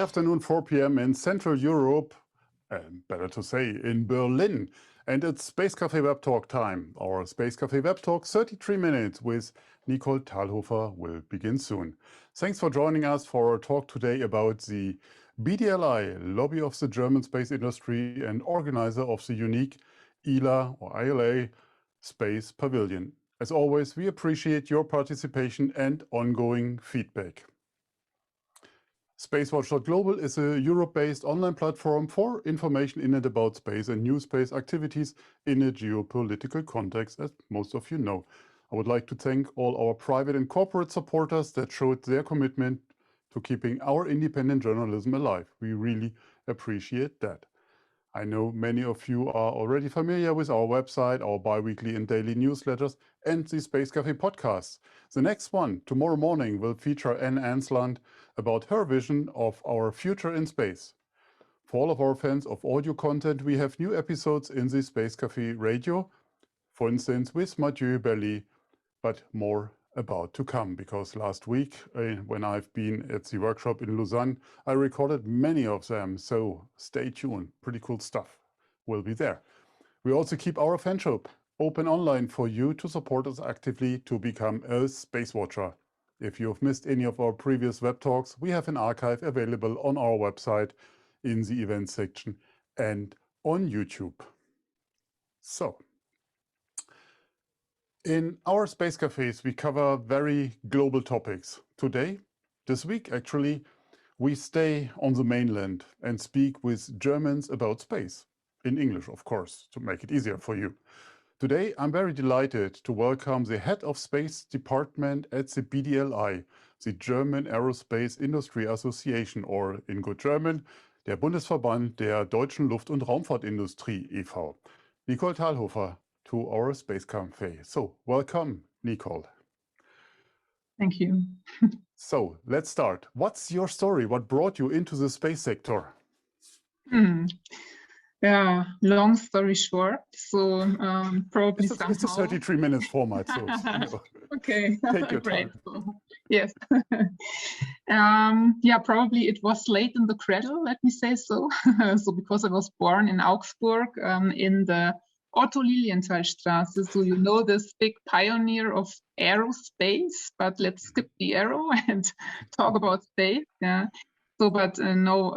afternoon, 4 p.m. in Central Europe, and better to say, in Berlin. And it's Space Café WebTalk time. Our Space Café WebTalk, 33 minutes with Nicole Thalhofer, will begin soon. Thanks for joining us for our talk today about the BDLI, Lobby of the German Space Industry and organizer of the Unique ILA or ILA Space Pavilion. As always, we appreciate your participation and ongoing feedback. SpaceWatch.Global is a Europe-based online platform for information in and about space and new space activities in a geopolitical context, as most of you know. I would like to thank all our private and corporate supporters that showed their commitment to keeping our independent journalism alive. We really appreciate that. I know many of you are already familiar with our website, our bi-weekly and daily newsletters, and the Space Café podcasts. The next one, tomorrow morning, will feature Anne Ansland about her vision of our future in space. For all of our fans of audio content, we have new episodes in the Space Café radio, for instance with Mathieu Belli, but more about to come, because last week, when I've been at the workshop in Lausanne, I recorded many of them, so stay tuned. Pretty cool stuff will be there. We also keep our fan shop open online for you to support us actively to become a space watcher. If you have missed any of our previous web talks, we have an archive available on our website in the events section and on YouTube. So, in our Space Cafés, we cover very global topics. Today, this week actually, we stay on the mainland and speak with Germans about space. In English, of course, to make it easier for you. Today, I'm very delighted to welcome the head of space department at the BDLI, the German Aerospace Industries Association, or in good German, der Bundesverband der deutschen Luft- und Raumfahrtindustrie e.V., Nicole Thalhofer, to our Space Café. So, welcome, Nicole. Thank you. So, let's start. What's your story? What brought you into the space sector? Yeah, long story short. So, probably it's a 33 minutes format, so you know. Okay, take your great. time. So, yes. Yeah, probably it was late in the cradle, let me say so. So, because I was born in Augsburg in the Otto Lilienthalstraße, so you know this big pioneer of aerospace, but let's skip the aero and talk about space. Yeah. So, but no,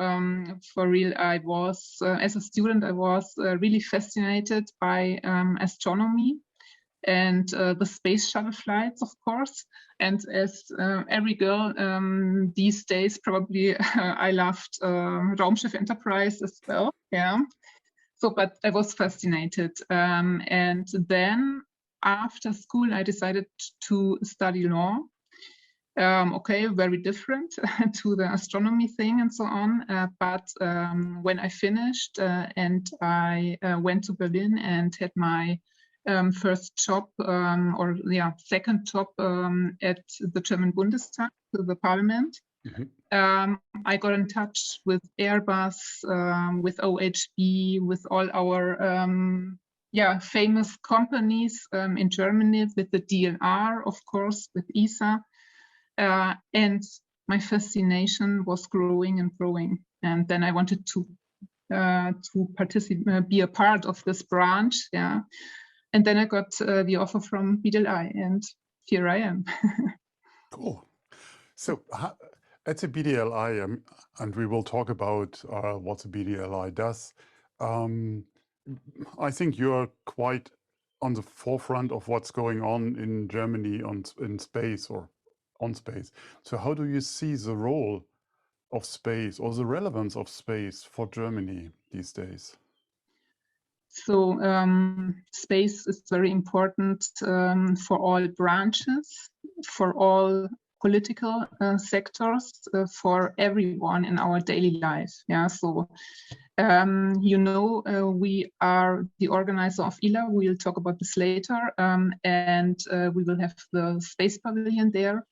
for real, I was, as a student, I was really fascinated by astronomy and the space shuttle flights, of course. And as every girl these days, probably I loved Raumschiff Enterprise as well. Yeah. So, but I was fascinated. And then after school, I decided to study law. Okay, very different to the astronomy thing and so on. But when I finished and I went to Berlin and had my first job second job at the German Bundestag, the parliament, I got in touch with Airbus, with OHB, with all our famous companies in Germany, with the DLR, of course, with ESA. And my fascination was growing and growing. And then I wanted to participate, be a part of this branch. Yeah. And then I got the offer from BDLI, and here I am. Cool. So at the BDLI, and we will talk about what the BDLI does, I think you're quite on the forefront of what's going on in Germany in space or on space. So how do you see the role of space or the relevance of space for Germany these days? So space is very important for all branches, for all political sectors, for everyone in our daily life. Yeah. So you know, we are the organizer of ELA. We'll talk about this later, and we will have the Space Pavilion there.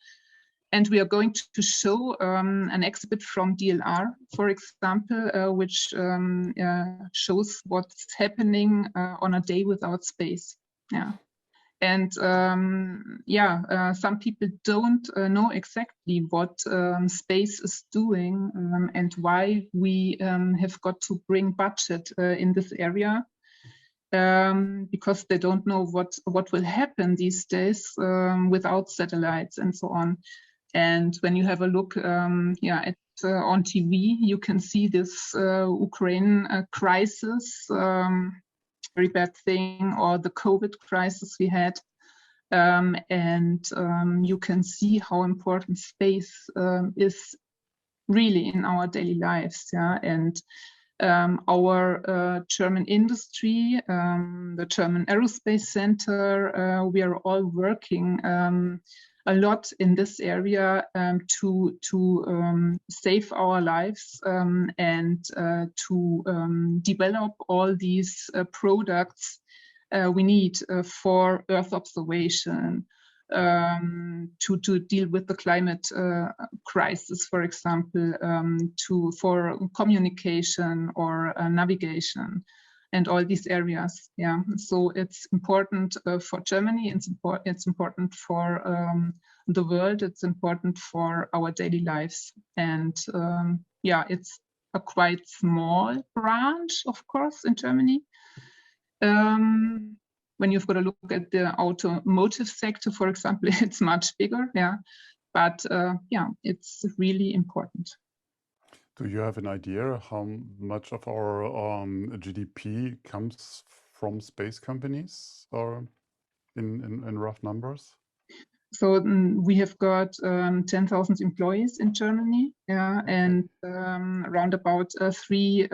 And we are going to show an exhibit from DLR, for example, which shows what's happening on a day without space. Yeah. And some people don't know exactly what space is doing and why we have got to bring budget in this area, because they don't know what will happen these days without satellites and so on. And when you have a look on TV, you can see this Ukraine crisis, very bad thing, or the COVID crisis we had. You can see how important space is really in our daily lives. Yeah? And our German industry, the German Aerospace Center, we are all working a lot in this area to save our lives and to develop all these products we need for Earth observation, to deal with the climate crisis, for example, for communication or navigation, and all these areas. Yeah, so it's important for Germany. It's important for the world. It's important for our daily lives. And it's a quite small branch, of course, in Germany. When you've got to look at the automotive sector, for example, it's much bigger. Yeah, but it's really important. Do you have an idea how much of our GDP comes from space companies, or in rough numbers? So we have got 10,000 employees in Germany, and around about 3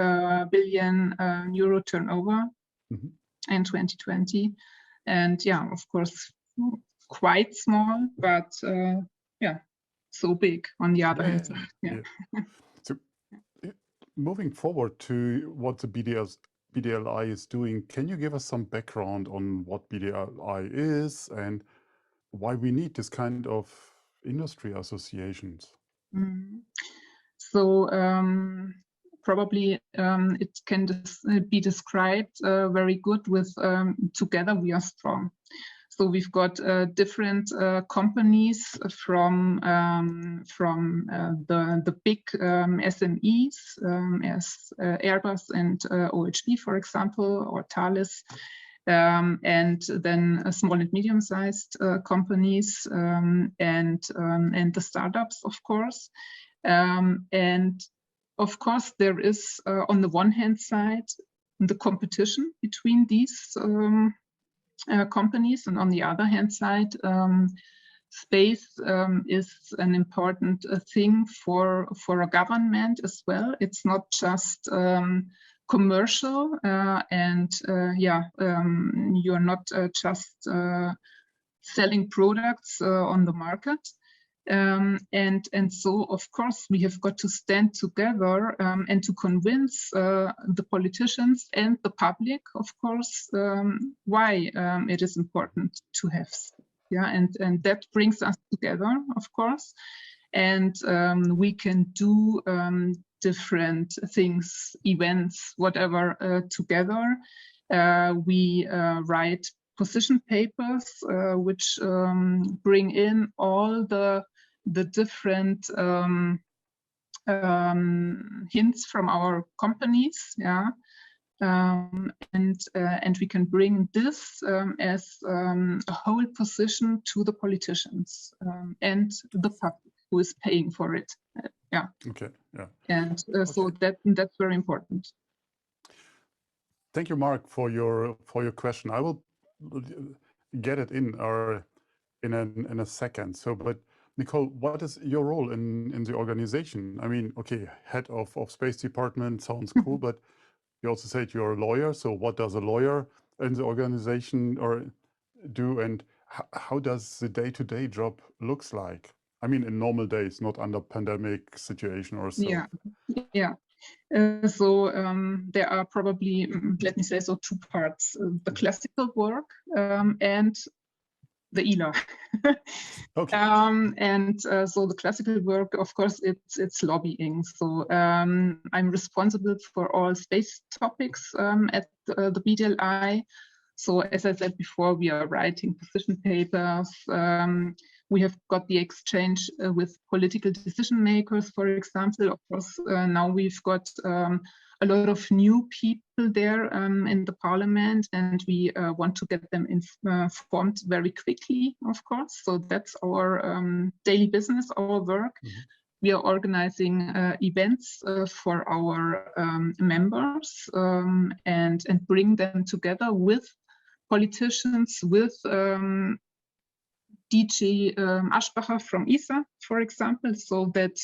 billion euro turnover in 2020. And of course, quite small, but so big on the other hand side. Yeah. So moving forward to what the BDLI is doing, can you give us some background on what BDLI is and why we need this kind of industry associations? So probably it can be described very good with together we are strong. So we've got different companies from the big SMEs as Airbus and OHB, for example, or Thales, and then small and medium-sized companies and the startups, of course. And of course, there is on the one hand side the competition between these companies, and on the other hand side, space is an important thing for a government as well. It's not just commercial, and you're not just selling products on the market. And so, of course, we have got to stand together and to convince the politicians and the public, of course, why it is important to have. And that brings us together, of course. And we can do different things, events, whatever, together. We write position papers, which bring in all the different hints from our companies, and we can bring this as a whole position to the politicians and the public who is paying for it. Okay. Yeah. And so that's very important. Thank you, Mark, for your question. I will get it in a second. So, but Nicole, what is your role in the organization? I mean, okay, head of space department sounds cool, but you also said you're a lawyer. So what does a lawyer in the organization do, and how does the day-to-day job looks like? I mean, in normal days, not under pandemic situation or so. Yeah. So there are probably, let me say so, two parts: the classical work and the ELA. Okay. So the classical work, of course, it's lobbying. So I'm responsible for all space topics at the BDLI. So as I said before, we are writing position papers. We have got the exchange with political decision makers, for example. Of course, now we've got a lot of new people there in the parliament, and we want to get them informed very quickly, of course. So that's our daily business, our work. Mm-hmm. We are organizing events for our members and bring them together with politicians, with DG Aschbacher from ESA, for example, so that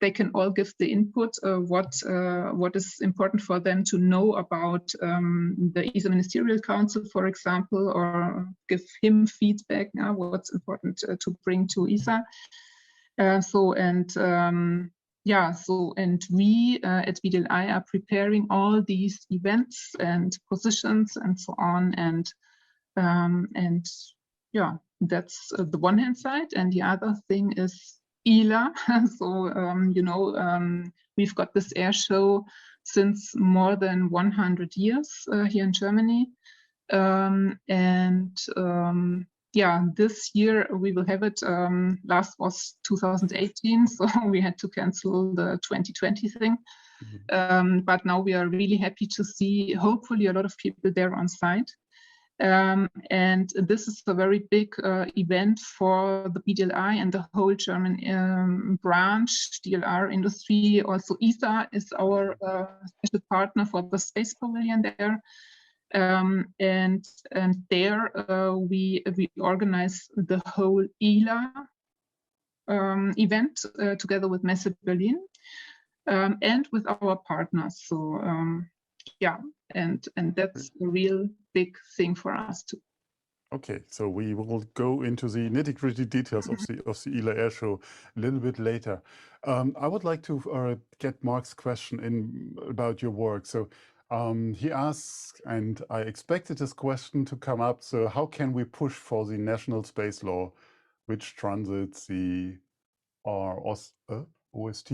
they can all give the input what is important for them to know about the ESA Ministerial Council, for example, or give him feedback what's important to bring to ESA. We at BDLI are preparing all these events and positions and so on, that's the one hand side, and the other thing is ELA. So we've got this air show since more than 100 years here in Germany, this year we will have it. Last was 2018, so we had to cancel the 2020 thing. Mm-hmm. But now we are really happy to see, hopefully, a lot of people there on site. And this is a very big event for the BDLI and the whole German branch, DLR industry. Also, ESA is our special partner for the Space Pavilion there. And there we organize the whole ELA event together with Messe Berlin and with our partners. So and that's a real big thing for us too. Okay, so we will go into the nitty-gritty details of the ELA Air Show a little bit later. I would like to get Mark's question in about your work. So he asks, and I expected this question to come up, so how can we push for the national space law, which transits the OST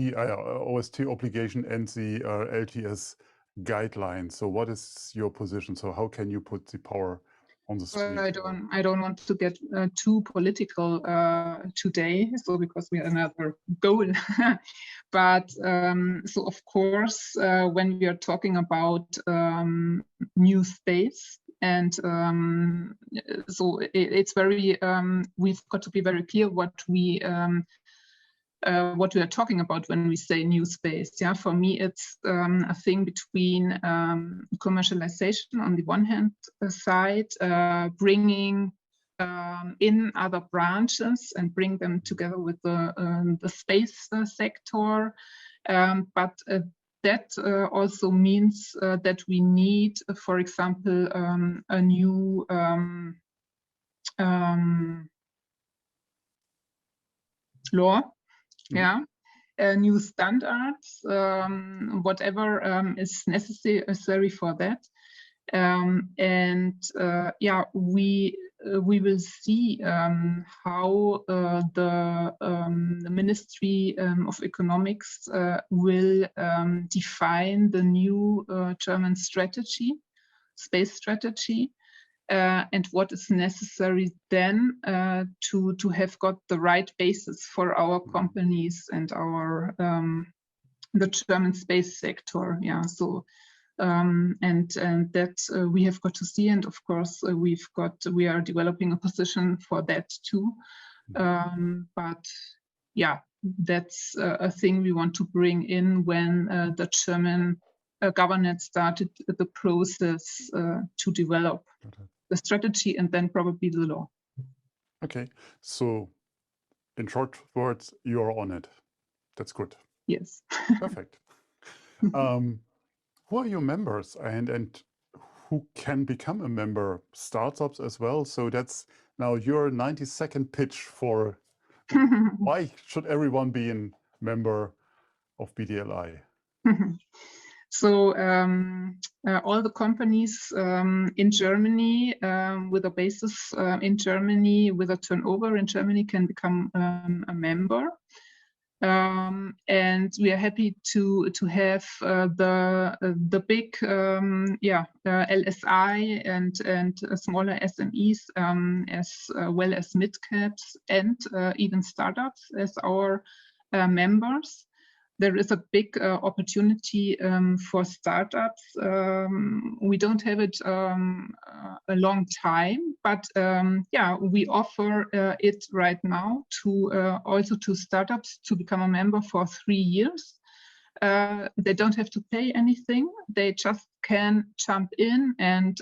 obligation and the LTS guidelines? So what is your position? So how can you put the power on the street? I don't want to get too political today, so because we have another goal. But so of course, when we are talking about new space, and so it's very we've got to be very clear what we are talking about when we say new space. Yeah, for me, it's a thing between commercialization on the one hand side, bringing in other branches and bring them together with the space sector. But that also means that we need, for example, a new law. Yeah, new standards, whatever is necessary for that, we will see how the Ministry of Economics will define the new German strategy, space strategy. And what is necessary then to have got the right basis for our companies and our the German space sector. Yeah, so and that we have got to see, and of course we are developing a position for that too. But yeah, that's a thing we want to bring in when the German government started the process to develop the strategy and then probably the law. Okay, so in short words, you are on it. That's good. Yes. Perfect. Who are your members and who can become a member? Startups as well. So that's now your 90-second pitch for why should everyone be a member of BDLI? So all the companies in Germany with a basis in Germany, with a turnover in Germany, can become a member. And we are happy to have the big LSI and smaller SMEs as well as mid caps and even startups as our members. There is a big opportunity for startups. We don't have it a long time, but we offer it right now to also to startups to become a member for 3 years. They don't have to pay anything. They just can jump in and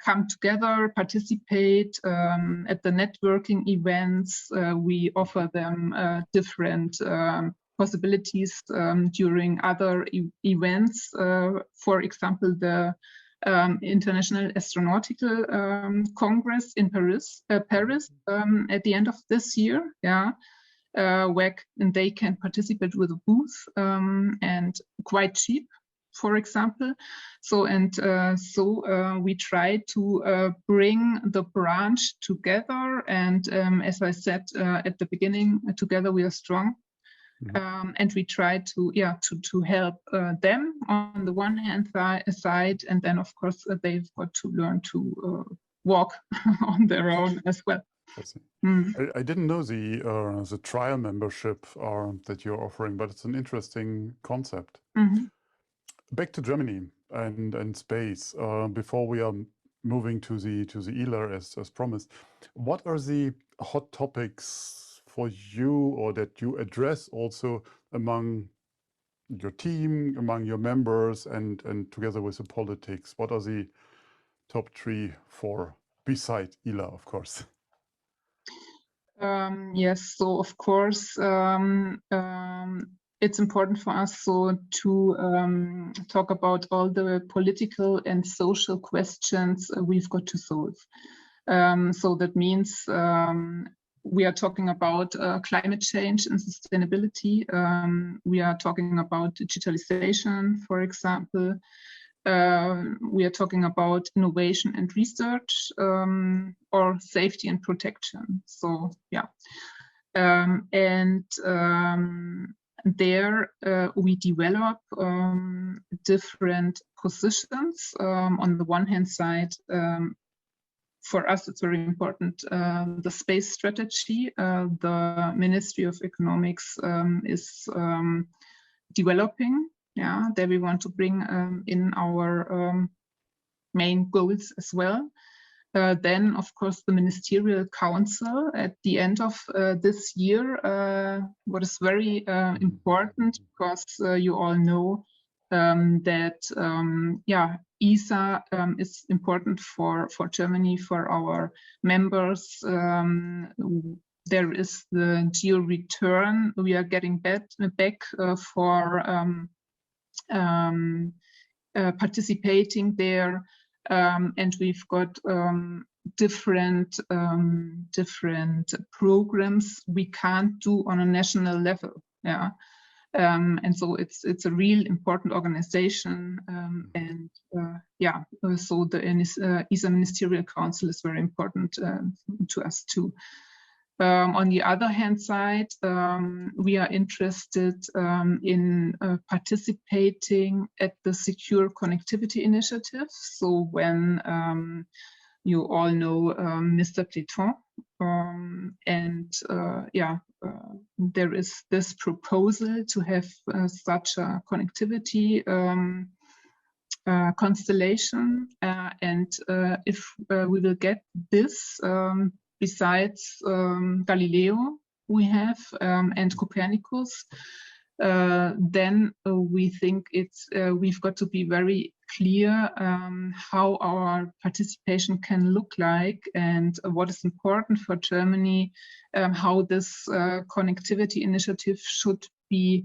come together, participate at the networking events. We offer them different possibilities during other events. For example, the International Astronautical Congress in Paris at the end of this year. Where they can participate with a booth and quite cheap, for example. So we try to bring the branch together, and as I said at the beginning, together we are strong. And we try to help them on the one hand side, and then of course they've got to learn to walk on their own as well. I didn't know the trial membership that you're offering, but it's an interesting concept. Back to Germany and space. Before we are moving to the ELA as promised, what are the hot topics for you, or that you address also among your team, among your members, and together with the politics? What are the top 3, 4 beside ELA, of course? Yes, so of course it's important for us to talk about all the political and social questions we've got to solve. So that means we are talking about climate change and sustainability. We are talking about digitalization, for example. We are talking about innovation and research, or safety and protection. So there we develop different positions. On the one hand side, for us it's very important, the space strategy. The Ministry of Economics is developing. There we want to bring in our main goals as well. Then, of course, the Ministerial Council at the end of this year, what is very important, because you all know that ESA is important for Germany, for our members. There is the geo return. We are getting back for participating there, and we've got different programs we can't do on a national level. And so it's a real important organization, so the ESA Ministerial Council is very important to us too. On the other hand side, we are interested in participating at the Secure Connectivity Initiative. So when you all know Mr. Pléton, there is this proposal to have such a connectivity constellation, and if we will get this, besides Galileo we have and Copernicus, then we think we've got to be very clear how our participation can look like and what is important for Germany, how this connectivity initiative should be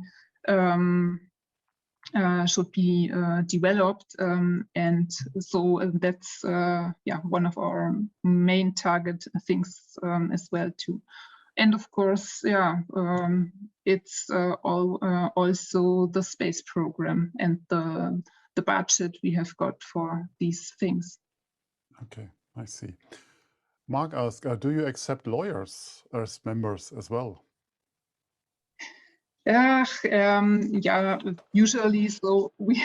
developed, and so that's one of our main target things as well too. And of course, it's also the space program and the budget we have got for these things. Okay, I see. Mark asks, do you accept lawyers as members as well? Yeah, usually. So we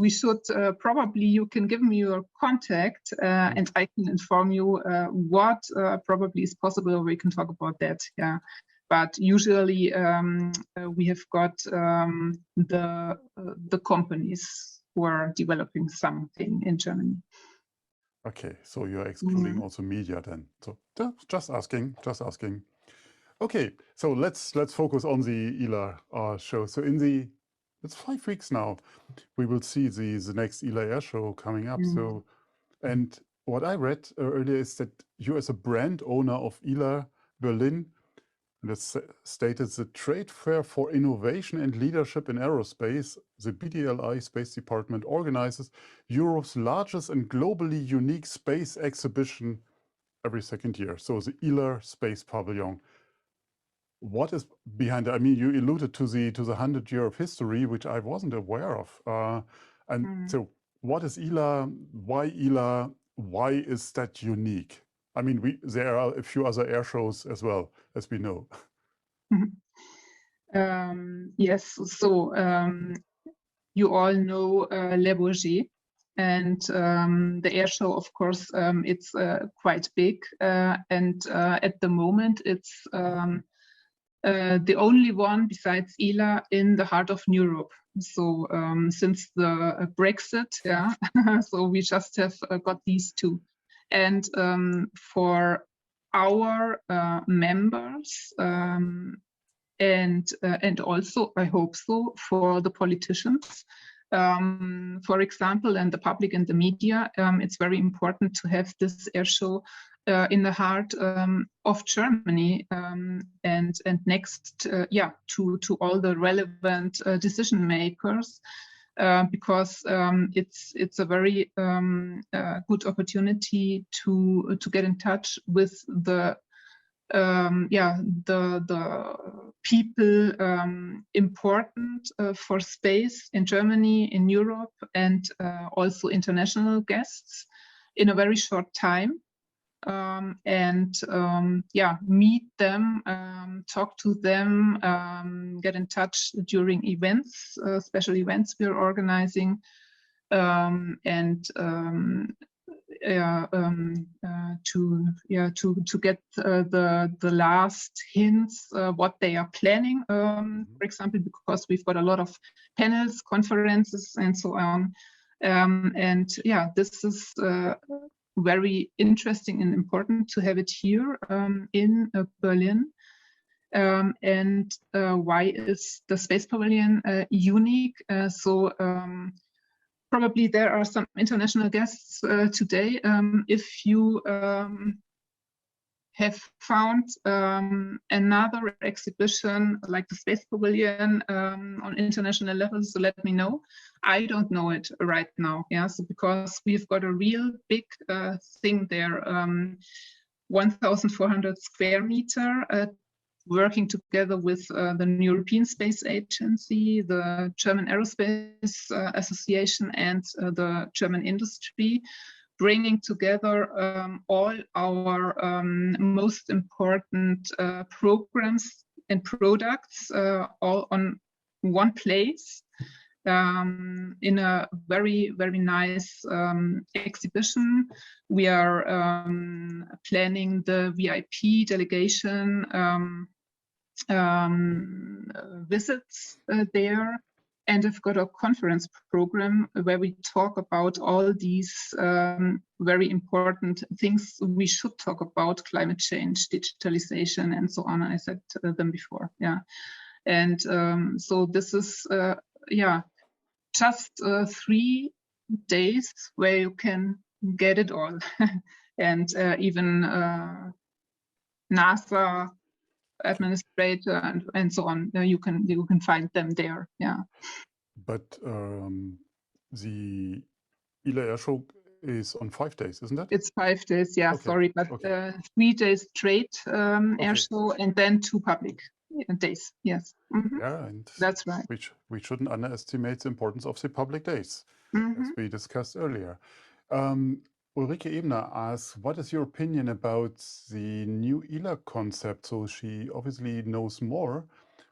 should probably, you can give me your contact and I can inform you what probably is possible. We can talk about that. Yeah, but usually we have got the companies who are developing something in Germany. Okay, so you're excluding also media then. So just asking. Okay, so let's focus on the ELA show. So it's 5 weeks now. We will see the next ELA Air Show coming up. So, and what I read earlier is that you, as a brand owner of ELA Berlin, and it's stated the trade fair for innovation and leadership in aerospace, the BDLI Space Department organizes Europe's largest and globally unique space exhibition every second year. So the ELA Space Pavilion. What is behind it? I mean, you alluded to the 100-year of history, which I wasn't aware of. So what is ELA? Why ELA? Why is that unique? I mean, there are a few other air shows as well, as we know. Yes, so you all know Le Bourget, and the air show, of course, it's quite big, and at the moment it's the only one besides ELA in the heart of Europe. So since the Brexit, yeah, so we just have got these two. And for our members, and also, I hope so, for the politicians, for example, and the public and the media, it's very important to have this air show in the heart of Germany and next, to all the relevant decision makers, because it's a very good opportunity to get in touch with the people important for space in Germany, in Europe, and also international guests in a very short time. Meet them, talk to them, get in touch during events, special events we're organizing, to get the last hints what they are planning, for example, because we've got a lot of panels, conferences, and so on. This is very interesting and important to have it here in Berlin. Why is the Space Pavilion unique? Probably there are some international guests today. If you have found another exhibition like the Space Pavilion on international level, so let me know. I don't know it right now, yeah. So because we've got a real big thing there, 1,400 square meter, working together with the European Space Agency, the German Aerospace Association, and the German industry, bringing together all our most important programs and products all on one place in a very, very nice exhibition. We are planning the VIP delegation visits there. And I've got a conference program where we talk about all these very important things we should talk about: climate change, digitalization, and so on. I said them before, yeah. And so this is, just 3 days where you can get it all. And even NASA administrator and so on, you can find them there, yeah. But the ELA Air Show is on 5 days, isn't it? It's 5 days, yeah. Okay. Sorry, but 3 days straight air show, and then 2 public days, yes. Yeah, and that's right. We shouldn't underestimate the importance of the public days, as we discussed earlier. Ulrike Ebner asks, what is your opinion about the new ELA concept? So she obviously knows more.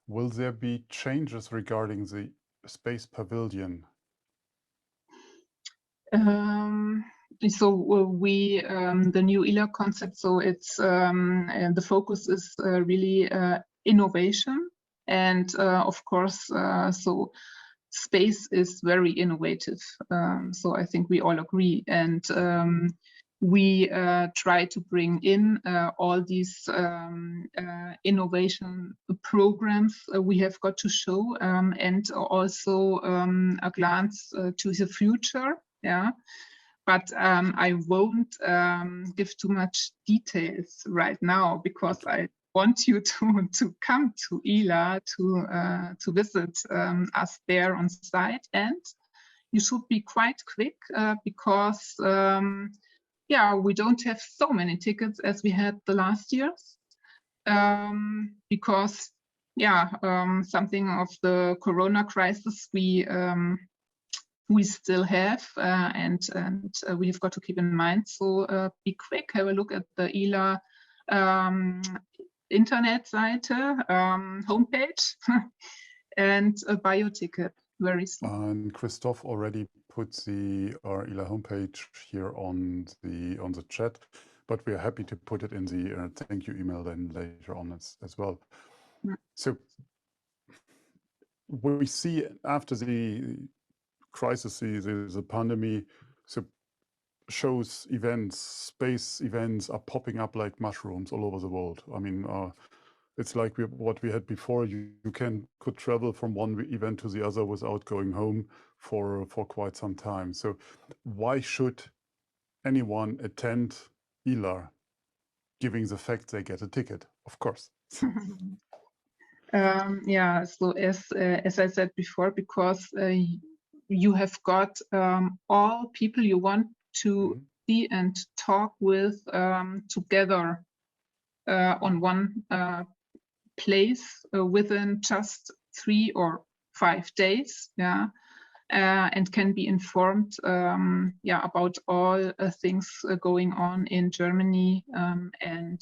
Will there be changes regarding the Space Pavilion? The new ELA concept, so it's and the focus is really innovation, and of course, so space is very innovative. So I think we all agree, and we try to bring in all these innovation programs we have got to show, and also a glance to the future. Yeah, but I won't give too much details right now because I want you to come to ELA to visit us there on site, and you should be quite quick because yeah, we don't have so many tickets as we had the last years because yeah, something of the Corona crisis we still have, and we've got to keep in mind. So be quick, have a look at the ELA internet site homepage and buy your ticket very soon. And Christoph already put the ELA homepage here on the chat, but we are happy to put it in the thank you email then later on as well. Yeah. So we see after the crisis, the pandemic, so shows, events, space events are popping up like mushrooms all over the world. I mean, it's like what we had before. You could travel from one event to the other without going home for quite some time. So why should anyone attend ELA, giving the fact they get a ticket? Of course. Yeah. So as I said before, because you have got all people you want to see and talk with together on one place within just 3 or 5 days, yeah, and can be informed, yeah, about all things going on in Germany and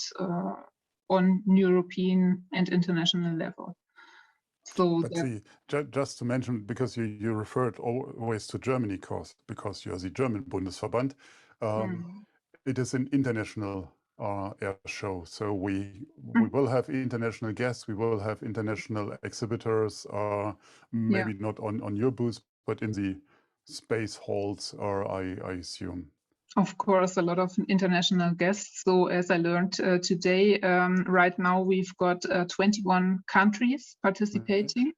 on European and international level. So but see, just to mention, because you referred always to Germany, because you're the German Bundesverband, it is an international air show. So we will have international guests, we will have international exhibitors, maybe not on your booth, but in the space halls, I assume. Of course, a lot of international guests. So as I learned today, right now we've got 21 countries participating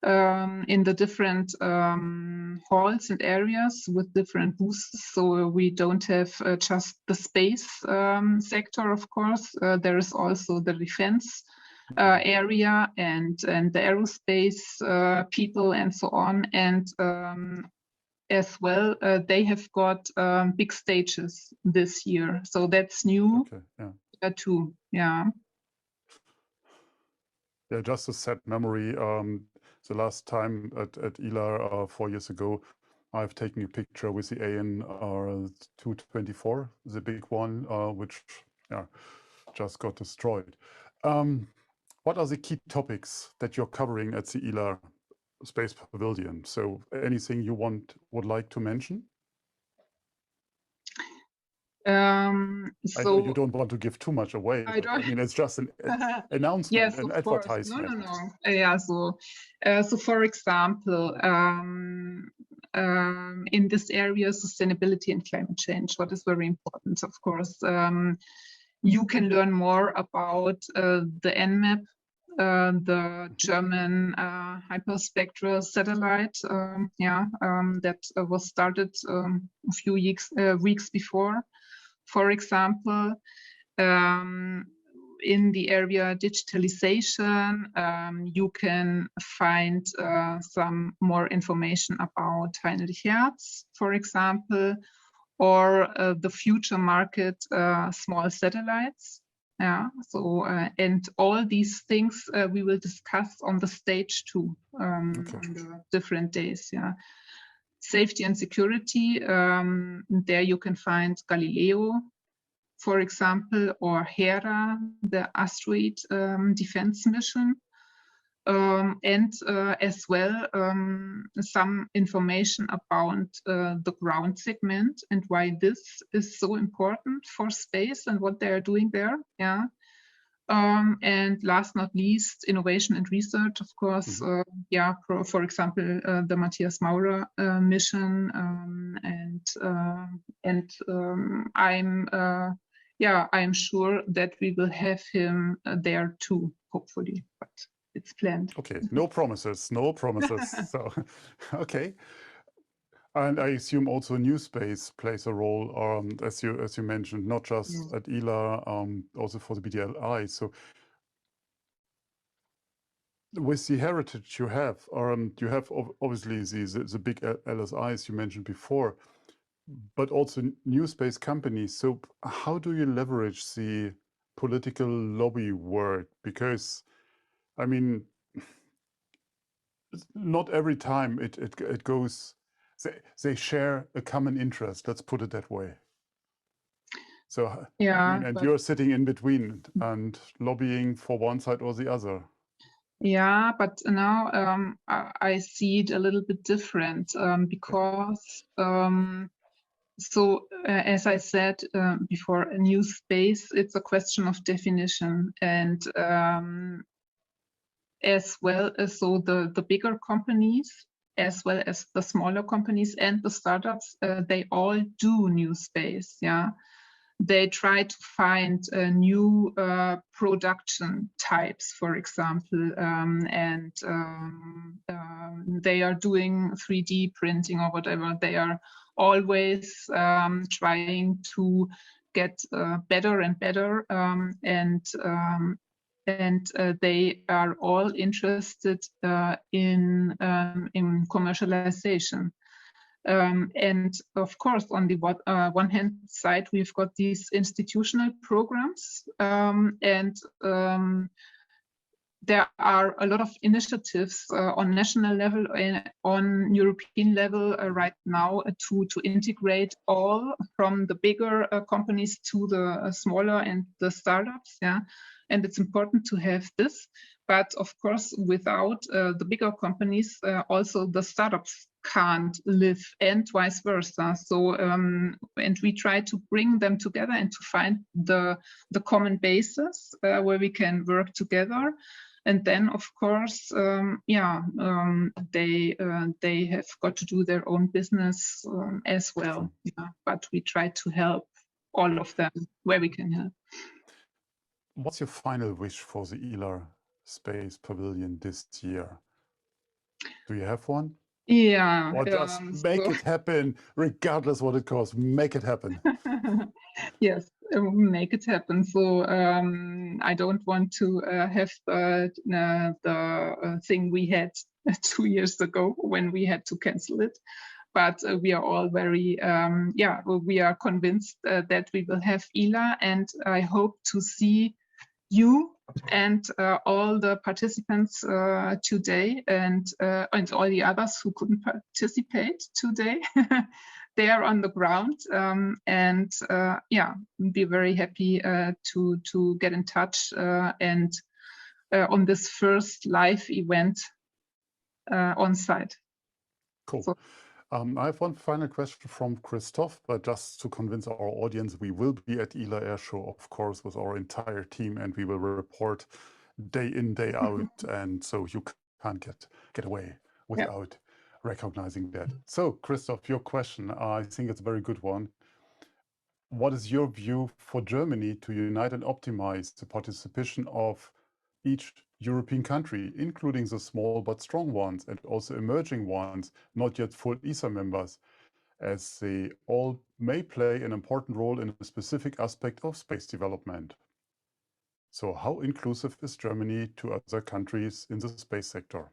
in the different halls and areas with different booths. So we don't have just the space sector, of course. There is also the defense area and the aerospace people and so on. And as well, they have got big stages this year. So that's new too. Yeah. Yeah, just a sad memory. The last time at ELA 4 years ago, I've taken a picture with the AN 224, the big one, which just got destroyed. What are the key topics that you're covering at the ELA Space Pavilion? So anything you would like to mention? So you don't want to give too much away. I mean, it's just an announcement, yes, an of course. advertisement. No. Yeah. So for example, in this area, sustainability and climate change, what is very important, of course. You can learn more about the NMAP, the German hyperspectral satellite, that was started a few weeks before. For example, in the area digitalization, you can find some more information about Heinrich Hertz, for example, or the future market small satellites. Yeah. So and all these things we will discuss on the stage too on the different days. Yeah. safety and security, there you can find Galileo, for example, or Hera, the asteroid defense mission. And as well some information about the ground segment and why this is so important for space and what they are doing there. Yeah. And last not least, innovation and research, of course. Yeah, for example, the Matthias Maurer mission, I'm sure that we will have him there too, hopefully. But it's planned. Okay, no promises, no promises. So, okay. And I assume also new space plays a role, as you mentioned, not just at ELA, also for the BDLI. So, with the heritage you have obviously the big LSIs you mentioned before, but also new space companies. So, how do you leverage the political lobby work? Because, I mean, not every time it goes, they share a common interest, let's put it that way. So, yeah, I mean, and you're sitting in between and lobbying for one side or the other. Yeah, but now I see it a little bit different because, as I said before, a new space, it's a question of definition, and as well as so the bigger companies, as well as the smaller companies and the startups, they all do new space. Yeah, they try to find new production types, for example, and they are doing 3D printing or whatever. They are always trying to get better and better, and they are all interested in commercialization. And of course, on the one hand side, we've got these institutional programs, and there are a lot of initiatives on national level and on European level right now to integrate all from the bigger companies to the smaller and the startups. Yeah, and it's important to have this. But of course, without the bigger companies, also the startups can't live, and vice versa. So, and we try to bring them together and to find the common basis where we can work together. And then, of course, they have got to do their own business as well. Yeah, but we try to help all of them where we can help. What's your final wish for the ELA Space Pavilion this year? Do you have one? Yeah. Or just make it happen, regardless what it costs. Make it happen. Yes, make it happen. So I don't want to have the thing we had 2 years ago when we had to cancel it. But we are all very, we are convinced that we will have ELA, and I hope to see you and all the participants today, and all the others who couldn't participate today. They are on the ground, and be very happy to get in touch and on this first live event on site. Cool. So, I have one final question from Christoph, but just to convince our audience, we will be at ELA Air Show, of course, with our entire team, and we will report day in, day out, and so you can't get away without recognizing that. So, Christoph, your question, I think it's a very good one. What is your view for Germany to unite and optimize the participation of each European country, including the small but strong ones and also emerging ones, not yet full ESA members, as they all may play an important role in a specific aspect of space development? So how inclusive is Germany to other countries in the space sector?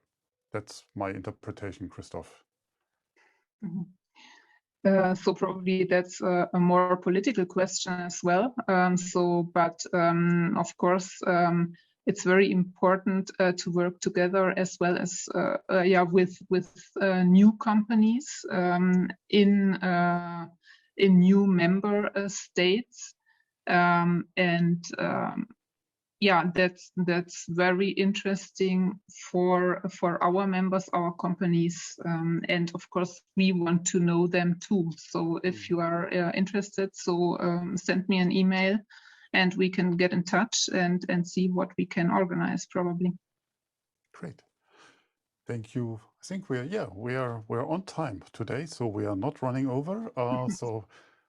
That's my interpretation, Christoph. So probably that's a more political question as well. Of course, it's very important to work together, as well as with new companies in new member states, that's very interesting for our members, our companies, and of course we want to know them too. So if you are interested, send me an email, and we can get in touch and see what we can organize, probably. Great. Thank you. I think we're on time today, so we are not running over. So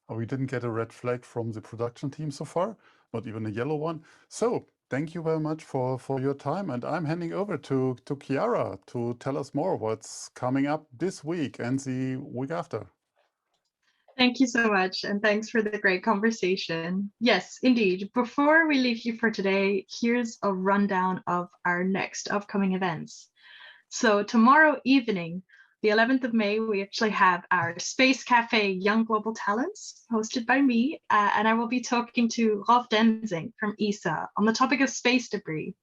we didn't get a red flag from the production team so far, not even a yellow one. So thank you very much for your time, and I'm handing over to Chiara to tell us more what's coming up this week and the week after. Thank you so much, and thanks for the great conversation. Yes, indeed. Before we leave you for today, here's a rundown of our next upcoming events. So tomorrow evening, the 11th of May, we actually have our Space Café Young Global Talents, hosted by me, and I will be talking to Rolf Denzing from ESA on the topic of space debris.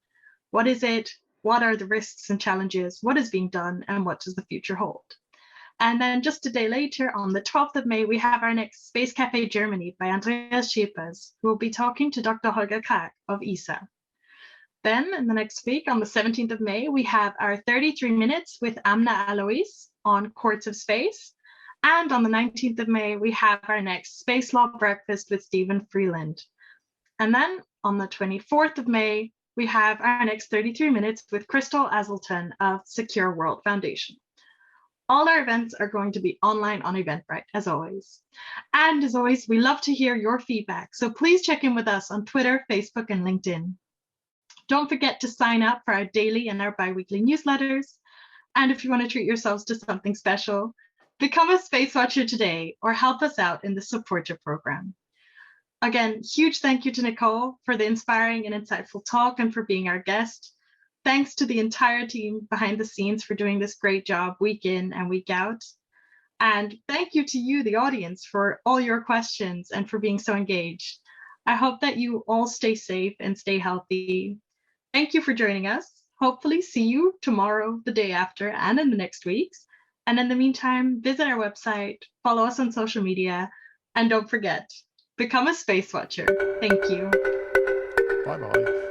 What is it? What are the risks and challenges? What is being done? And what does the future hold? And then just a day later, on the 12th of May, we have our next Space Café Germany by Andreas Schepers, who will be talking to Dr. Holger Krag of ESA. Then in the next week, on the 17th of May, we have our 33 minutes with Amna Alois on Courts of Space. And on the 19th of May, we have our next Space Law Breakfast with Stephen Freeland. And then on the 24th of May, we have our next 33 minutes with Crystal Azelton of Secure World Foundation. All our events are going to be online on Eventbrite, as always. And as always, we love to hear your feedback. So please check in with us on Twitter, Facebook, and LinkedIn. Don't forget to sign up for our daily and our bi-weekly newsletters. And if you want to treat yourselves to something special, become a Space Watcher today or help us out in the supporter program. Again, huge thank you to Nicole for the inspiring and insightful talk and for being our guest. Thanks to the entire team behind the scenes for doing this great job week in and week out. And thank you to you, the audience, for all your questions and for being so engaged. I hope that you all stay safe and stay healthy. Thank you for joining us. Hopefully see you tomorrow, the day after, and in the next weeks. And in the meantime, visit our website, follow us on social media, and don't forget, become a Space Watcher. Thank you. Bye-bye.